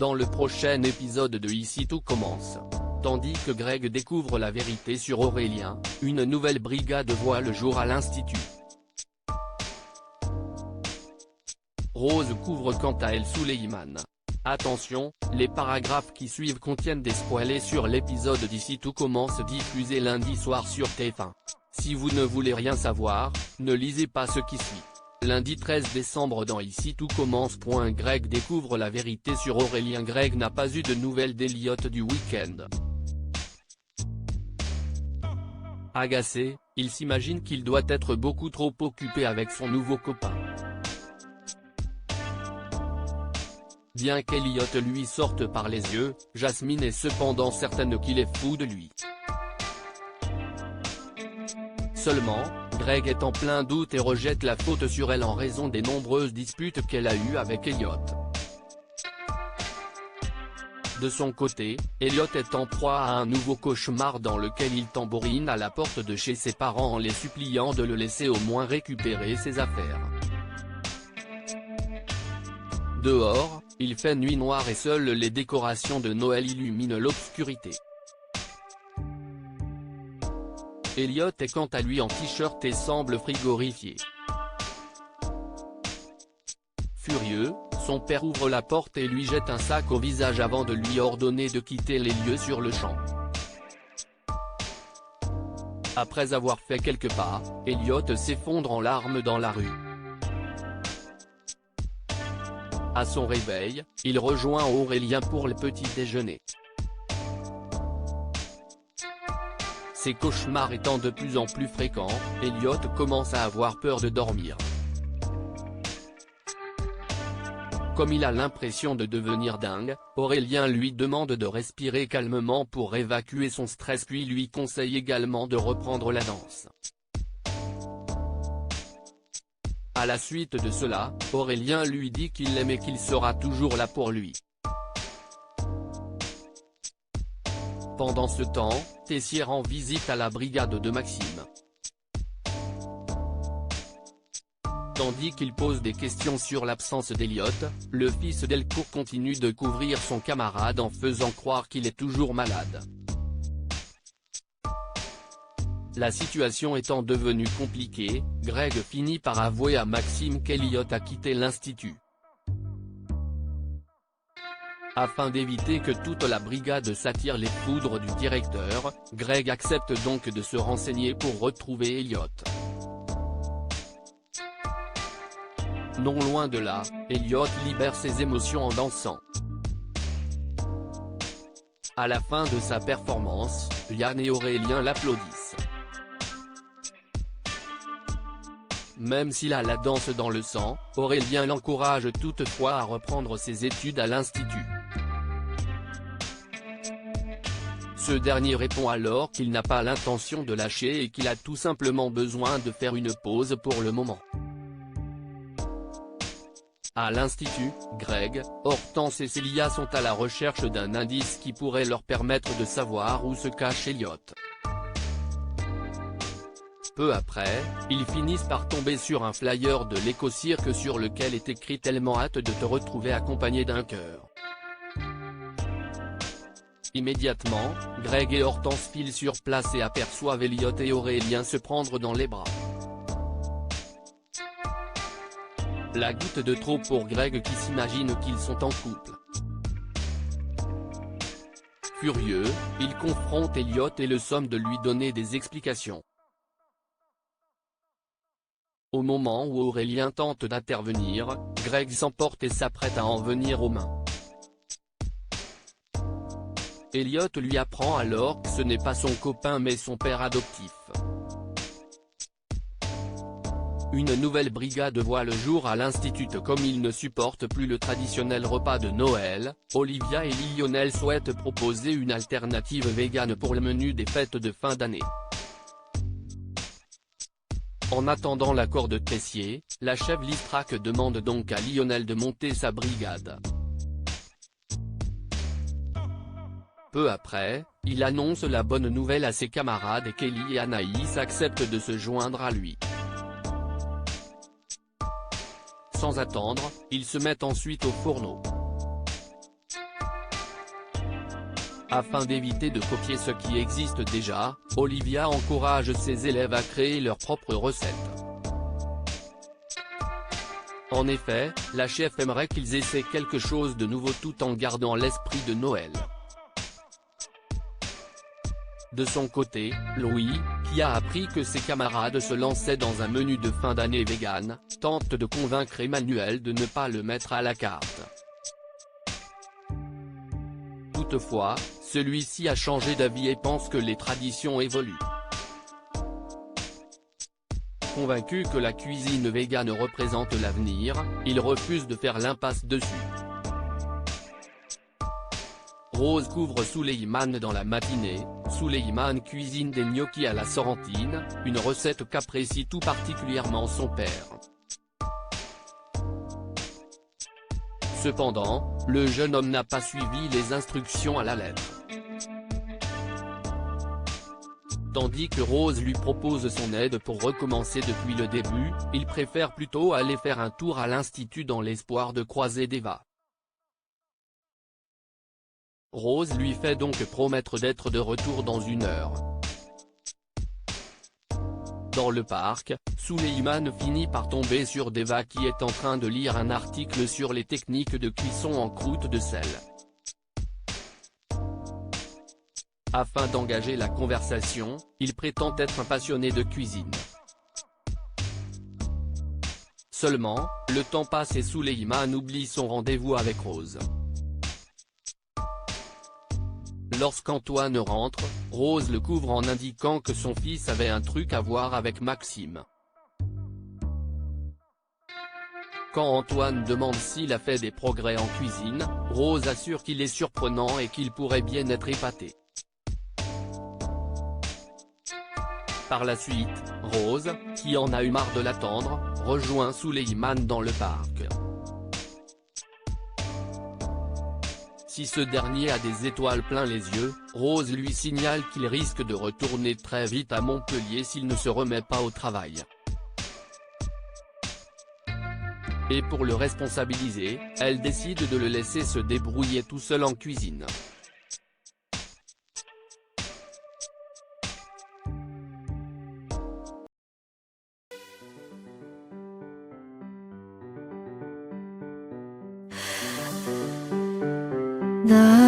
dans le prochain épisode de Ici tout commence. Tandis que Greg découvre la vérité sur Aurélien, une nouvelle brigade voit le jour à l'Institut. Rose couvre quant à elle Souleymane. Attention, les paragraphes qui suivent contiennent des spoilers sur l'épisode d'Ici tout commence diffusé lundi soir sur TF1. Si vous ne voulez rien savoir, ne lisez pas ce qui suit. Lundi 13 décembre dans Ici tout commence. Greg découvre la vérité sur Aurélien. Greg n'a pas eu de nouvelles d'Elliot du week-end. Agacé, il s'imagine qu'il doit être beaucoup trop occupé avec son nouveau copain. Bien qu'Elliot lui sorte par les yeux, Jasmine est cependant certaine qu'il est fou de lui. Seulement, Greg est en plein doute et rejette la faute sur elle en raison des nombreuses disputes qu'elle a eues avec Elliot. De son côté, Elliot est en proie à un nouveau cauchemar dans lequel il tambourine à la porte de chez ses parents en les suppliant de le laisser au moins récupérer ses affaires. Dehors, il fait nuit noire et seules les décorations de Noël illuminent l'obscurité. Elliot est quant à lui en t-shirt et semble frigorifié. Furieux, son père ouvre la porte et lui jette un sac au visage avant de lui ordonner de quitter les lieux sur le champ. Après avoir fait quelques pas, Elliot s'effondre en larmes dans la rue. À son réveil, il rejoint Aurélien pour le petit déjeuner. Ses cauchemars étant de plus en plus fréquents, Elliot commence à avoir peur de dormir. Comme il a l'impression de devenir dingue, Aurélien lui demande de respirer calmement pour évacuer son stress puis lui conseille également de reprendre la danse. À la suite de cela, Aurélien lui dit qu'il l'aime et qu'il sera toujours là pour lui. Pendant ce temps, Tessier rend visite à la brigade de Maxime. Tandis qu'il pose des questions sur l'absence d'Elliot, le fils d'Elcourt continue de couvrir son camarade en faisant croire qu'il est toujours malade. La situation étant devenue compliquée, Greg finit par avouer à Maxime qu'Elliot a quitté l'Institut. Afin d'éviter que toute la brigade s'attire les foudres du directeur, Greg accepte donc de se renseigner pour retrouver Elliot. Non loin de là, Elliot libère ses émotions en dansant. À la fin de sa performance, Yann et Aurélien l'applaudissent. Même s'il a la danse dans le sang, Aurélien l'encourage toutefois à reprendre ses études à l'Institut. Ce dernier répond alors qu'il n'a pas l'intention de lâcher et qu'il a tout simplement besoin de faire une pause pour le moment. À l'Institut, Greg, Hortense et Célia sont à la recherche d'un indice qui pourrait leur permettre de savoir où se cache Elliot. Peu après, ils finissent par tomber sur un flyer de l'éco-cirque sur lequel est écrit « Tellement hâte de te retrouver » accompagné d'un cœur. Immédiatement, Greg et Hortense filent sur place et aperçoivent Elliot et Aurélien se prendre dans les bras. La goutte de trop pour Greg qui s'imagine qu'ils sont en couple. Furieux, il confronte Elliot et le somme de lui donner des explications. Au moment où Aurélien tente d'intervenir, Greg s'emporte et s'apprête à en venir aux mains. Elliot lui apprend alors que ce n'est pas son copain mais son père adoptif. Une nouvelle brigade voit le jour à l'Institut. Comme il ne supporte plus le traditionnel repas de Noël, Olivia et Lionel souhaitent proposer une alternative végane pour le menu des fêtes de fin d'année. En attendant l'accord de Tessier, la chef Listrac demande donc à Lionel de monter sa brigade. Peu après, il annonce la bonne nouvelle à ses camarades et Kelly et Anaïs acceptent de se joindre à lui. Sans attendre, ils se mettent ensuite au fourneau. Afin d'éviter de copier ce qui existe déjà, Olivia encourage ses élèves à créer leurs propres recettes. En effet, la chef aimerait qu'ils essaient quelque chose de nouveau tout en gardant l'esprit de Noël. De son côté, Louis, qui a appris que ses camarades se lançaient dans un menu de fin d'année vegan, tente de convaincre Emmanuel de ne pas le mettre à la carte. Toutefois, celui-ci a changé d'avis et pense que les traditions évoluent. Convaincu que la cuisine végane représente l'avenir, il refuse de faire l'impasse dessus. Rose couvre Souleyman dans la matinée. Souleyman cuisine des gnocchis à la sorrentine, une recette qu'apprécie tout particulièrement son père. Cependant, le jeune homme n'a pas suivi les instructions à la lettre. Tandis que Rose lui propose son aide pour recommencer depuis le début, il préfère plutôt aller faire un tour à l'institut dans l'espoir de croiser Deva. Rose lui fait donc promettre d'être de retour dans 1 heure. Dans le parc, Souleyman finit par tomber sur Deva qui est en train de lire un article sur les techniques de cuisson en croûte de sel. Afin d'engager la conversation, il prétend être un passionné de cuisine. Seulement, le temps passe et Souleyman oublie son rendez-vous avec Rose. Lorsqu'Antoine rentre, Rose le couvre en indiquant que son fils avait un truc à voir avec Maxime. Quand Antoine demande s'il a fait des progrès en cuisine, Rose assure qu'il est surprenant et qu'il pourrait bien être épaté. Par la suite, Rose, qui en a eu marre de l'attendre, rejoint Souleyman dans le parc. Si ce dernier a des étoiles plein les yeux, Rose lui signale qu'il risque de retourner très vite à Montpellier s'il ne se remet pas au travail. Et pour le responsabiliser, elle décide de le laisser se débrouiller tout seul en cuisine. 나